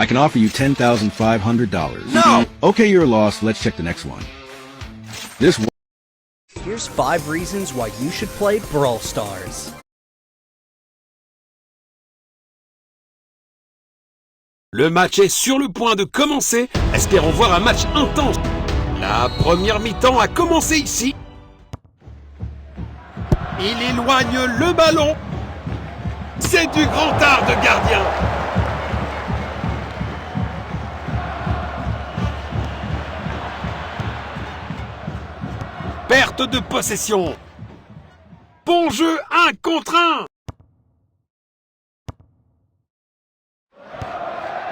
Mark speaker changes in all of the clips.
Speaker 1: can offer you $10,500.
Speaker 2: No!
Speaker 1: Okay, you're lost. Let's check the next one. This one.
Speaker 3: Here's 5 reasons why you should play Brawl Stars.
Speaker 2: Le match est sur le point de commencer. Espérons voir un match intense. La première mi-temps a commencé ici. Il éloigne le ballon. C'est du grand art de gardien. Perte de possession. Bon jeu 1 contre 1.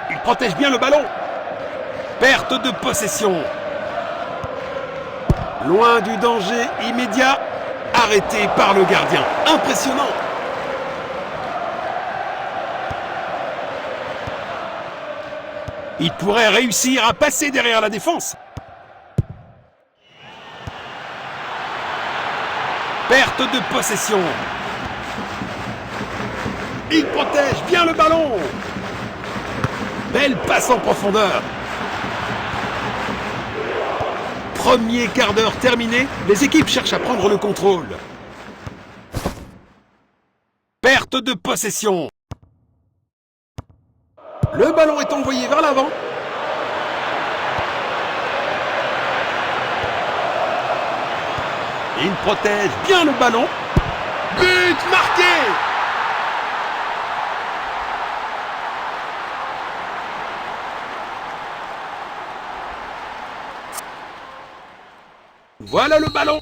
Speaker 2: Il protège bien le ballon. Perte de possession. Loin du danger immédiat. Arrêté par le gardien. Impressionnant. Il pourrait réussir à passer derrière la défense. Perte de possession. Il protège bien le ballon. Belle passe en profondeur. Premier quart d'heure terminé, les équipes cherchent à prendre le contrôle. Perte de possession. Le ballon est envoyé vers l'avant. Il protège bien le ballon. But marqué! Voilà le ballon.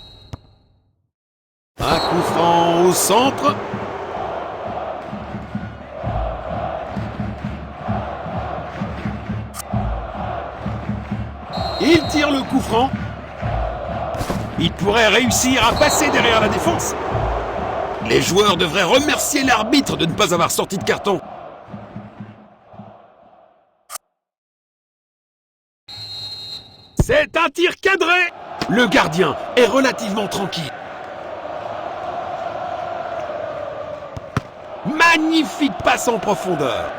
Speaker 2: Un coup franc au centre. Il tire le coup franc. Il pourrait réussir à passer derrière la défense. Les joueurs devraient remercier l'arbitre de ne pas avoir sorti de carton. C'est un tir cadré. Le gardien est relativement tranquille. Magnifique passe en profondeur.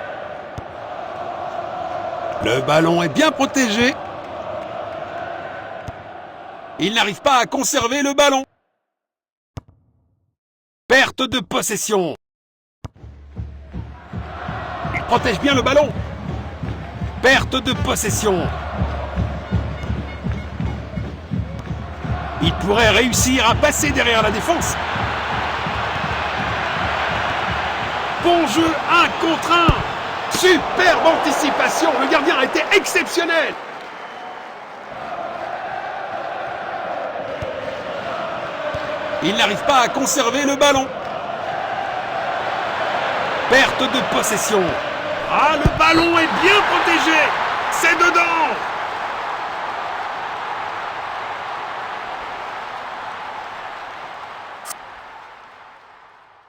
Speaker 2: Le ballon est bien protégé. Il n'arrive pas à conserver le ballon. Perte de possession. Il protège bien le ballon. Perte de possession. Il pourrait réussir à passer derrière la défense. Bon jeu 1 contre 1. Superbe anticipation. Le gardien a été exceptionnel. Il n'arrive pas à conserver le ballon. Perte de possession. Ah, le ballon est bien protégé. C'est dedans.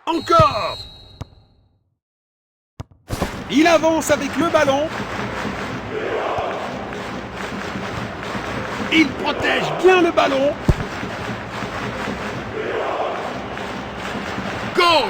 Speaker 2: Encore. Il avance avec le ballon. Il protège bien le ballon. Goal!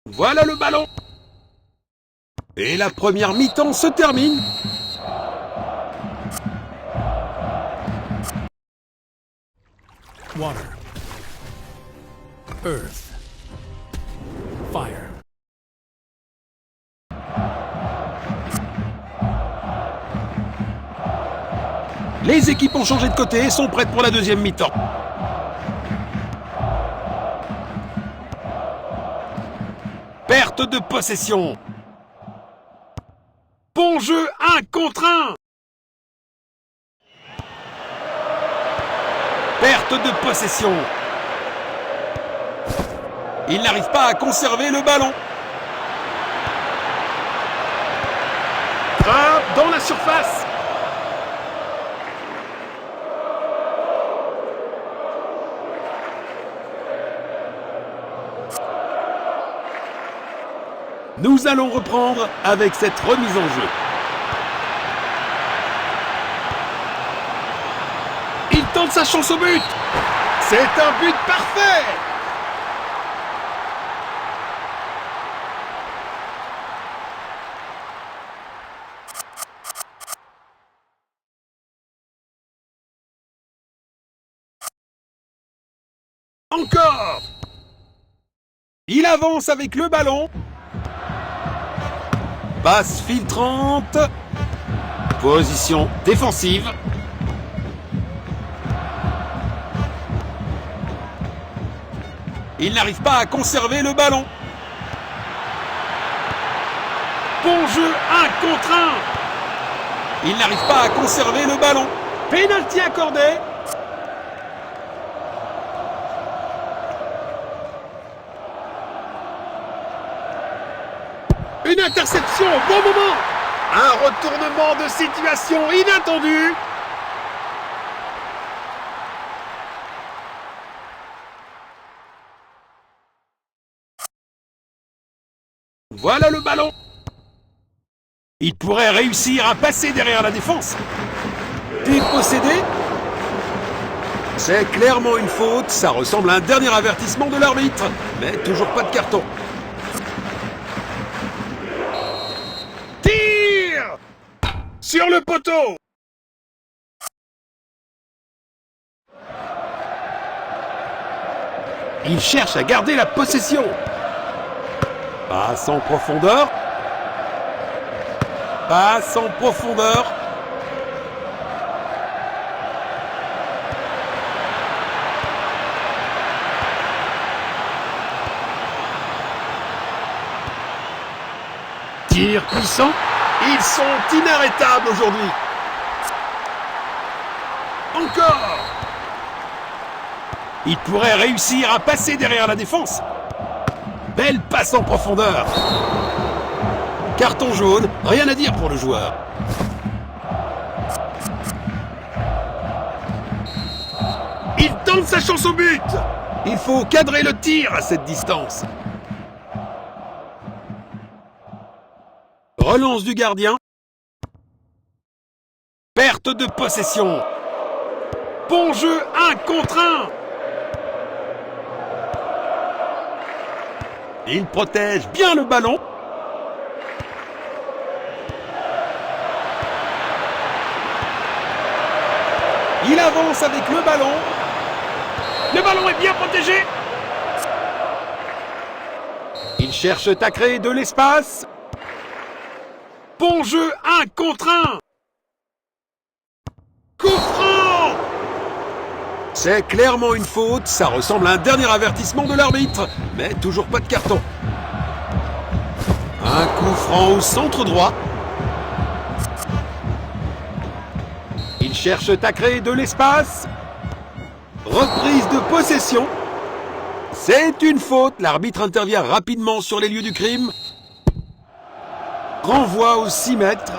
Speaker 2: Voilà le ballon. Et la première mi-temps se termine.
Speaker 4: Water, earth, fire.
Speaker 2: Les équipes ont changé de côté et sont prêtes pour la deuxième mi-temps. Perte de possession. Bon jeu 1 contre 1. Perte de possession. Il n'arrive pas à conserver le ballon. Frappe dans la surface. Nous allons reprendre avec cette remise en jeu. Il tente sa chance au but. C'est un but parfait. Encore. Il avance avec le ballon. Passe filtrante. Position défensive. Il n'arrive pas à conserver le ballon. Bon jeu, 1 contre 1. Il n'arrive pas à conserver le ballon. Pénalty accordé. Une interception au bon moment. Un retournement de situation inattendu. Voilà le ballon. Il pourrait réussir à passer derrière la défense. Dépossédé. C'est clairement une faute. Ça ressemble à un dernier avertissement de l'arbitre. Mais toujours pas de carton. Tir sur le poteau. Il cherche à garder la possession. Passe en profondeur. Passe en profondeur. Tir puissant. Ils sont inarrêtables aujourd'hui. Encore. Il pourrait réussir à passer derrière la défense. Belle passe en profondeur. Carton jaune, rien à dire pour le joueur. Il tente sa chance au but. Il faut cadrer le tir à cette distance. Relance du gardien. Perte de possession. Bon jeu, 1 contre 1. Il protège bien le ballon. Il avance avec le ballon. Le ballon est bien protégé. Il cherche à créer de l'espace. Bon jeu, 1 contre 1. Coup franc. C'est clairement une faute, ça ressemble à un dernier avertissement de l'arbitre, mais toujours pas de carton. Un coup franc au centre droit. Il cherche à créer de l'espace. Reprise de possession. C'est une faute, l'arbitre intervient rapidement sur les lieux du crime. Renvoi aux 6 mètres.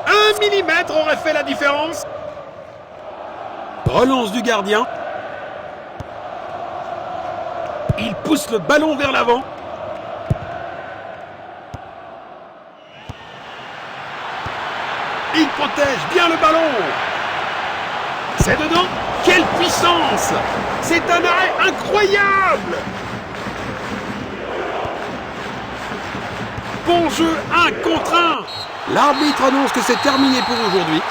Speaker 2: 1 millimètre aurait fait la différence. Relance du gardien. Il pousse le ballon vers l'avant. Il protège bien le ballon. C'est dedans. Quelle puissance! C'est un arrêt incroyable! Bon jeu, 1 contre 1. L'arbitre annonce que c'est terminé pour aujourd'hui.